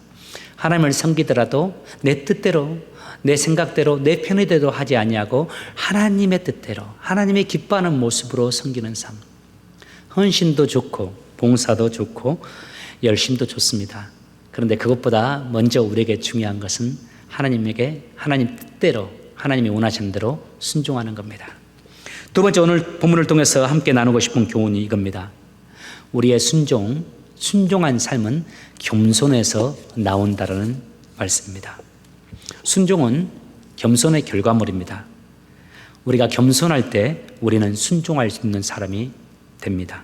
하나님을 섬기더라도 내 뜻대로, 내 생각대로, 내 편의대로 하지 아니하고 하나님의 뜻대로, 하나님의 기뻐하는 모습으로 섬기는 삶. 헌신도 좋고 봉사도 좋고 열심도 좋습니다. 그런데 그것보다 먼저 우리에게 중요한 것은 하나님에게 하나님 뜻대로, 하나님이 원하시는 대로 순종하는 겁니다. 두 번째, 오늘 본문을 통해서 함께 나누고 싶은 교훈이 이겁니다. 우리의 순종한 삶은 겸손에서 나온다라는 말씀입니다. 순종은 겸손의 결과물입니다. 우리가 겸손할 때 우리는 순종할 수 있는 사람이 됩니다.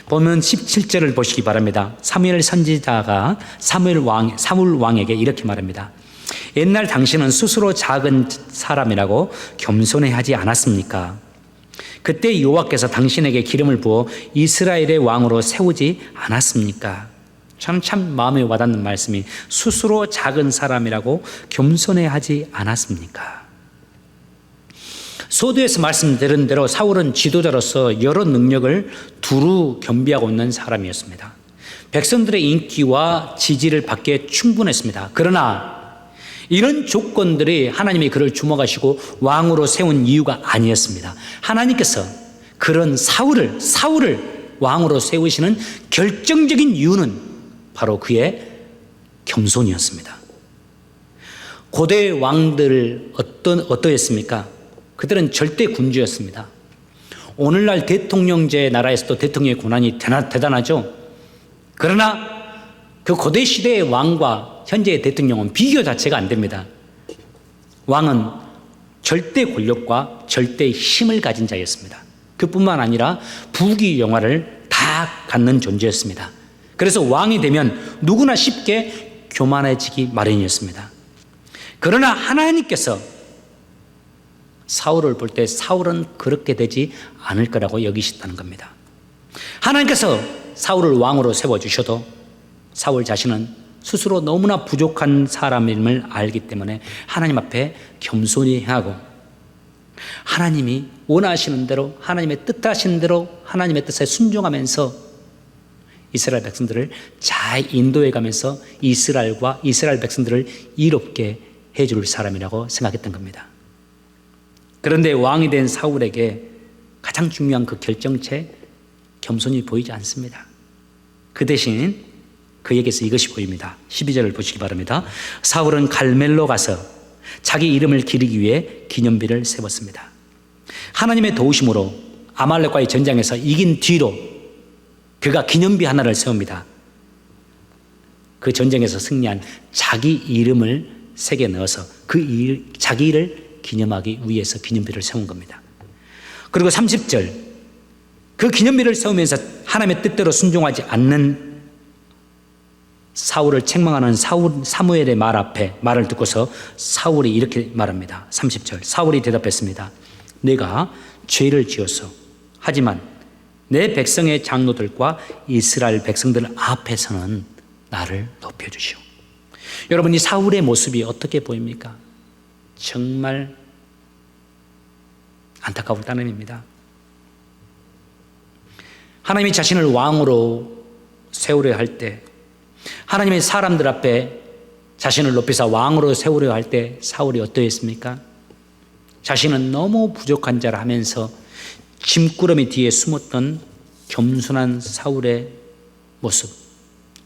보면 17절을 보시기 바랍니다. 사무엘 선지자가 사울 왕에게 이렇게 말합니다. 옛날 당신은 스스로 작은 사람이라고 겸손해하지 않았습니까? 그때 여호와께서 당신에게 기름을 부어 이스라엘의 왕으로 세우지 않았습니까? 저는 참 마음에 와닿는 말씀이 스스로 작은 사람이라고 겸손해하지 않았습니까? 소도에서 말씀드린 대로 사울은 지도자로서 여러 능력을 두루 겸비하고 있는 사람이었습니다. 백성들의 인기와 지지를 받기에 충분했습니다. 그러나 이런 조건들이 하나님이 그를 주목하시고 왕으로 세운 이유가 아니었습니다. 하나님께서 그런 사울을 왕으로 세우시는 결정적인 이유는 바로 그의 겸손이었습니다. 고대 왕들 어떠했습니까? 그들은 절대 군주였습니다. 오늘날 대통령제 나라에서도 대통령의 권한이 대단하죠. 그러나 그 고대 시대의 왕과 현재의 대통령은 비교 자체가 안 됩니다. 왕은 절대 권력과 절대 힘을 가진 자였습니다. 그뿐만 아니라 부귀 영화를 다 갖는 존재였습니다. 그래서 왕이 되면 누구나 쉽게 교만해지기 마련이었습니다. 그러나 하나님께서 사울을 볼 때 사울은 그렇게 되지 않을 거라고 여기셨다는 겁니다. 하나님께서 사울을 왕으로 세워주셔도 사울 자신은 스스로 너무나 부족한 사람임을 알기 때문에 하나님 앞에 겸손히 행하고 하나님이 원하시는 대로, 하나님의 뜻하시는 대로 하나님의 뜻에 순종하면서 이스라엘 백성들을 잘 인도해 가면서 이스라엘과 이스라엘 백성들을 이롭게 해줄 사람이라고 생각했던 겁니다. 그런데 왕이 된 사울에게 가장 중요한 그 결정체, 겸손이 보이지 않습니다. 그 대신 그에게서 이것이 보입니다. 12절을 보시기 바랍니다. 사울은 갈멜로 가서 자기 이름을 기리기 위해 기념비를 세웠습니다. 하나님의 도우심으로 아말렉과의 전쟁에서 이긴 뒤로 그가 기념비 하나를 세웁니다. 그 전쟁에서 승리한 자기 이름을 새겨 넣어서 자기 일을 기념하기 위해서 기념비를 세운 겁니다. 그리고 30절, 그 기념비를 세우면서 하나님의 뜻대로 순종하지 않는 사울을 책망하는 사무엘의 말을 듣고서 사울이 이렇게 말합니다. 30절, 사울이 대답했습니다. 내가 죄를 지었어. 하지만 내 백성의 장로들과 이스라엘 백성들 앞에서는 나를 높여주시오. 여러분, 이 사울의 모습이 어떻게 보입니까? 정말 안타까울 따름입니다. 하나님이 자신을 왕으로 세우려 할 때, 하나님의 사람들 앞에 자신을 높이사 왕으로 세우려 할 때 사울이 어떠했습니까? 자신은 너무 부족한 자라 하면서 짐꾸러미 뒤에 숨었던 겸손한 사울의 모습,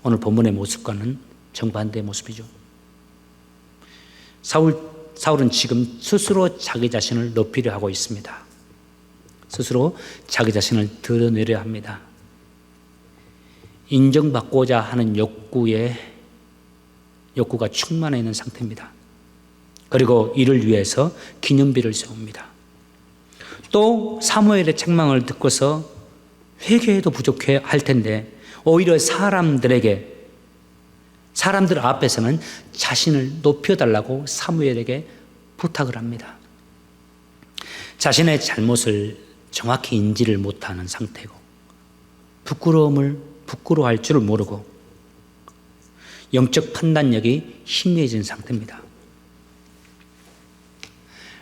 오늘 본문의 모습과는 정반대의 모습이죠. 사울은 지금 스스로 자기 자신을 높이려 하고 있습니다. 스스로 자기 자신을 드러내려 합니다. 인정받고자 하는 욕구가 충만해 있는 상태입니다. 그리고 이를 위해서 기념비를 세웁니다. 또 사무엘의 책망을 듣고서 회개해도 부족해 할 텐데 오히려 사람들 앞에서는 자신을 높여달라고 사무엘에게 부탁을 합니다. 자신의 잘못을 정확히 인지를 못하는 상태고 부끄러워할 줄을 모르고 영적 판단력이 희미해진 상태입니다.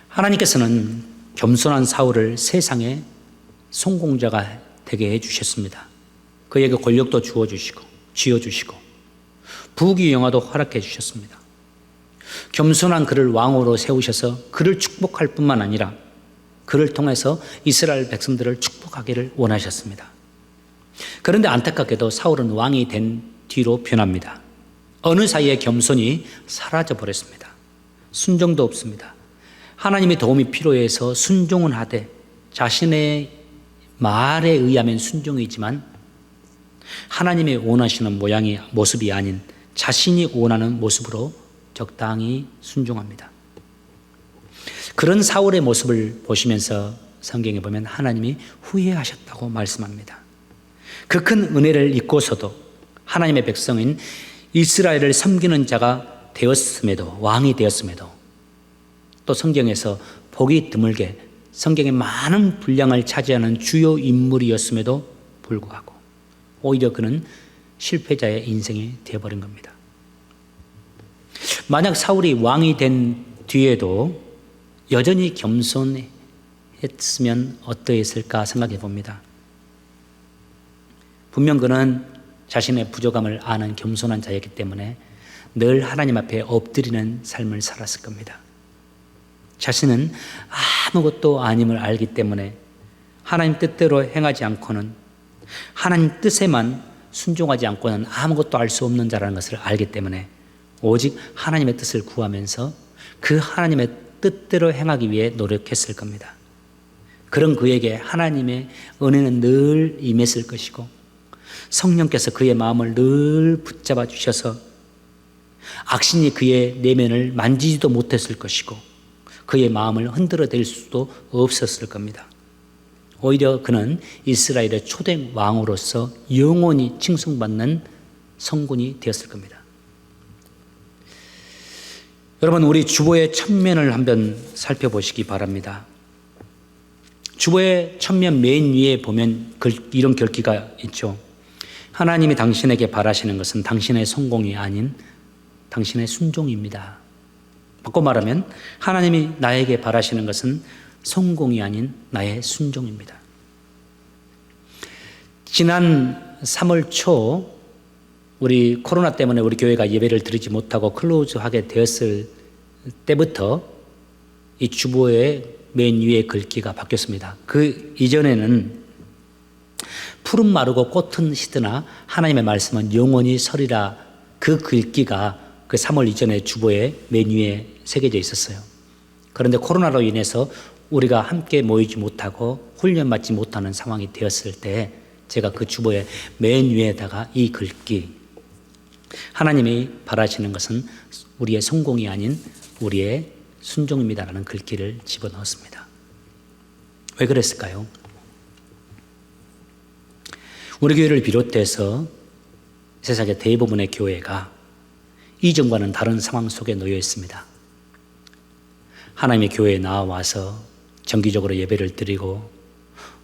하나님께서는 겸손한 사울을 세상의 성공자가 되게 해주셨습니다. 그에게 권력도 주어주시고 쥐어주시고 부귀영화도 허락해 주셨습니다. 겸손한 그를 왕으로 세우셔서 그를 축복할 뿐만 아니라 그를 통해서 이스라엘 백성들을 축복하기를 원하셨습니다. 그런데 안타깝게도 사울은 왕이 된 뒤로 변합니다. 어느 사이에 겸손이 사라져 버렸습니다. 순종도 없습니다. 하나님의 도움이 필요해서 순종은 하되 자신의 말에 의하면 순종이지만 하나님의 원하시는 모습이 아닌 자신이 원하는 모습으로 적당히 순종합니다. 그런 사울의 모습을 보시면서 성경에 보면 하나님이 후회하셨다고 말씀합니다. 그 큰 은혜를 잊고서도 하나님의 백성인 이스라엘을 섬기는 자가 되었음에도, 왕이 되었음에도, 또 성경에서 보기 드물게 성경에 많은 분량을 차지하는 주요 인물이었음에도 불구하고 오히려 그는 실패자의 인생이 되어버린 겁니다. 만약 사울이 왕이 된 뒤에도 여전히 겸손했으면 어떠했을까 생각해 봅니다. 분명 그는 자신의 부족함을 아는 겸손한 자였기 때문에 늘 하나님 앞에 엎드리는 삶을 살았을 겁니다. 자신은 아무것도 아님을 알기 때문에 하나님 뜻대로 행하지 않고는, 하나님 뜻에만 순종하지 않고는 아무것도 알 수 없는 자라는 것을 알기 때문에 오직 하나님의 뜻을 구하면서 그 하나님의 뜻대로 행하기 위해 노력했을 겁니다. 그런 그에게 하나님의 은혜는 늘 임했을 것이고 성령께서 그의 마음을 늘 붙잡아 주셔서 악신이 그의 내면을 만지지도 못했을 것이고 그의 마음을 흔들어댈 수도 없었을 겁니다. 오히려 그는 이스라엘의 초대 왕으로서 영원히 칭송받는 성군이 되었을 겁니다. 여러분, 우리 주보의 첨면을 한번 살펴보시기 바랍니다. 주보의 첨면 맨 위에 보면 이런 글귀가 있죠. 하나님이 당신에게 바라시는 것은 당신의 성공이 아닌 당신의 순종입니다. 바꿔 말하면 하나님이 나에게 바라시는 것은 성공이 아닌 나의 순종입니다. 지난 3월 초 우리 코로나 때문에 우리 교회가 예배를 드리지 못하고 클로즈하게 되었을 때부터 이 주보의 맨 위에 글귀가 바뀌었습니다. 그 이전에는 푸른 마르고 꽃은 시드나 하나님의 말씀은 영원히 서리라, 그 글귀가 그 3월 이전에 주보의 맨 위에 새겨져 있었어요. 그런데 코로나로 인해서 우리가 함께 모이지 못하고 훈련받지 못하는 상황이 되었을 때 제가 그 주보의 맨 위에다가 이 글귀, 하나님이 바라시는 것은 우리의 성공이 아닌 우리의 순종입니다라는 글귀를 집어넣었습니다. 왜 그랬을까요? 우리 교회를 비롯해서 세상의 대부분의 교회가 이전과는 다른 상황 속에 놓여 있습니다. 하나님의 교회에 나와서 정기적으로 예배를 드리고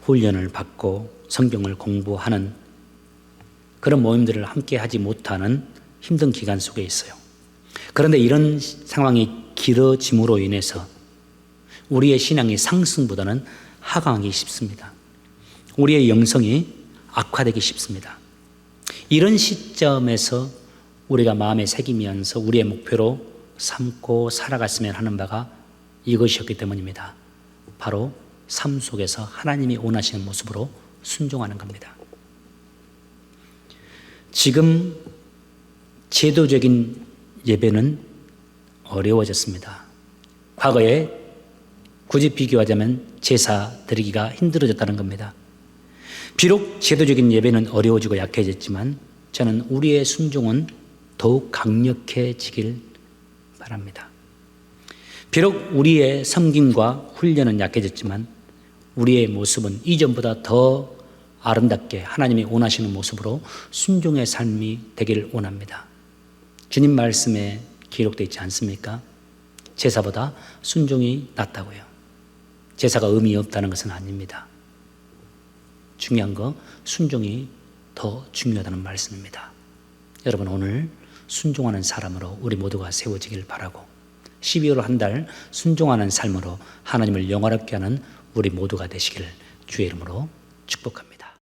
훈련을 받고 성경을 공부하는 그런 모임들을 함께 하지 못하는 힘든 기간 속에 있어요. 그런데 이런 상황이 길어짐으로 인해서 우리의 신앙이 상승보다는 하강하기 쉽습니다. 우리의 영성이 악화되기 쉽습니다. 이런 시점에서 우리가 마음에 새기면서 우리의 목표로 삼고 살아갔으면 하는 바가 이것이었기 때문입니다. 바로 삶 속에서 하나님이 원하시는 모습으로 순종하는 겁니다. 지금 제도적인 예배는 어려워졌습니다. 과거에 굳이 비교하자면 제사 드리기가 힘들어졌다는 겁니다. 비록 제도적인 예배는 어려워지고 약해졌지만 저는 우리의 순종은 더욱 강력해지길 바랍니다. 비록 우리의 섬김과 훈련은 약해졌지만 우리의 모습은 이전보다 더 아름답게 하나님이 원하시는 모습으로 순종의 삶이 되기를 원합니다. 주님 말씀에 기록되어 있지 않습니까? 제사보다 순종이 낫다고요. 제사가 의미 없다는 것은 아닙니다. 중요한 거 순종이 더 중요하다는 말씀입니다. 여러분, 오늘 순종하는 사람으로 우리 모두가 세워지길 바라고 12월 한 달 순종하는 삶으로 하나님을 영화롭게 하는 우리 모두가 되시기를 주의 이름으로 축복합니다.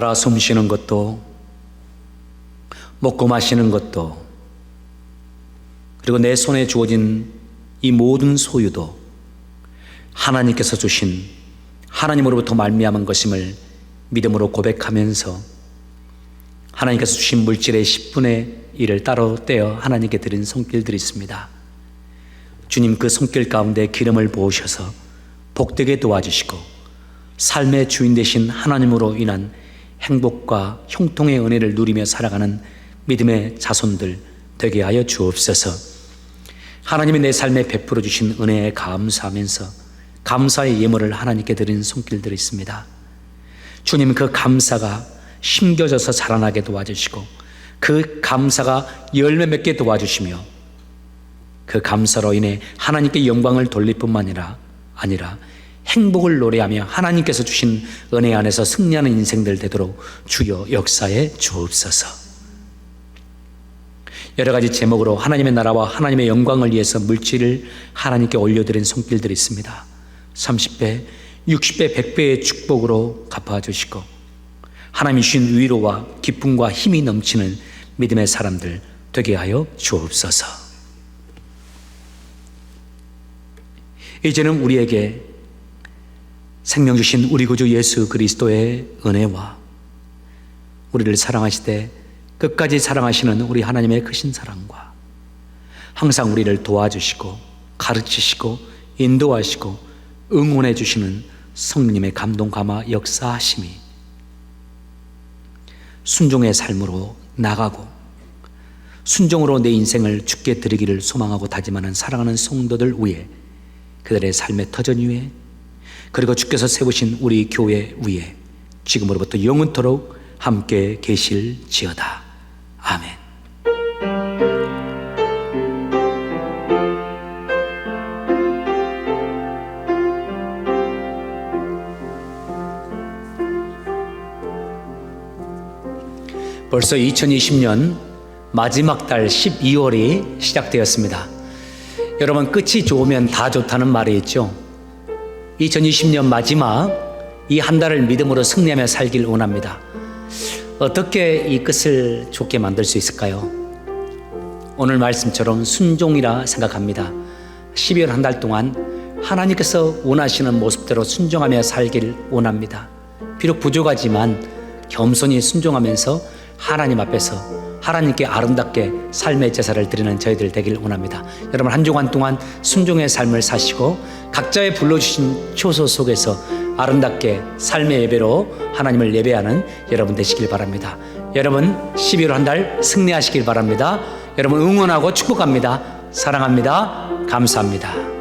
살아 숨쉬는 것도, 먹고 마시는 것도, 그리고 내 손에 주어진 이 모든 소유도 하나님께서 주신, 하나님으로부터 말미암은 것임을 믿음으로 고백하면서 하나님께서 주신 물질의 10분의 1을 따로 떼어 하나님께 드린 손길들이 있습니다. 주님, 그 손길 가운데 기름을 부으셔서 복되게 도와주시고 삶의 주인 되신 하나님으로 인한 행복과 형통의 은혜를 누리며 살아가는 믿음의 자손들 되게 하여 주옵소서. 하나님이 내 삶에 베풀어 주신 은혜에 감사하면서 감사의 예물을 하나님께 드리는 손길들이 있습니다. 주님, 그 감사가 심겨져서 자라나게 도와주시고 그 감사가 열매 맺게 도와주시며 그 감사로 인해 하나님께 영광을 돌릴 뿐만 아니라 행복을 노래하며 하나님께서 주신 은혜 안에서 승리하는 인생들 되도록 주여 역사에 주옵소서. 여러 가지 제목으로 하나님의 나라와 하나님의 영광을 위해서 물질을 하나님께 올려드린 손길들이 있습니다. 30배, 60배, 100배의 축복으로 갚아주시고 하나님이 주신 위로와 기쁨과 힘이 넘치는 믿음의 사람들 되게 하여 주옵소서. 이제는 우리에게 생명 주신 우리 구주 예수 그리스도의 은혜와 우리를 사랑하시되 끝까지 사랑하시는 우리 하나님의 크신 사랑과 항상 우리를 도와주시고 가르치시고 인도하시고 응원해 주시는 성령님의 감동 감화 역사하심이 순종의 삶으로 나가고 순종으로 내 인생을 주께 드리기를 소망하고 다짐하는 사랑하는 성도들 위에, 그들의 삶의 터전 위에, 그리고 주께서 세우신 우리 교회 위에 지금으로부터 영원토록 함께 계실지어다. 아멘. 벌써 2020년 마지막 달 12월이 시작되었습니다. 여러분, 끝이 좋으면 다 좋다는 말이 있죠. 2020년 마지막 이 한 달을 믿음으로 승리하며 살길 원합니다. 어떻게 이 끝을 좋게 만들 수 있을까요? 오늘 말씀처럼 순종이라 생각합니다. 12월 한 달 동안 하나님께서 원하시는 모습대로 순종하며 살길 원합니다. 비록 부족하지만 겸손히 순종하면서 하나님 앞에서 하나님께 아름답게 삶의 제사를 드리는 저희들 되길 원합니다. 여러분, 한 주간 동안 순종의 삶을 사시고 각자의 불러주신 초소 속에서 아름답게 삶의 예배로 하나님을 예배하는 여러분 되시길 바랍니다. 여러분, 12월 한 달 승리하시길 바랍니다. 여러분 응원하고 축복합니다. 사랑합니다. 감사합니다.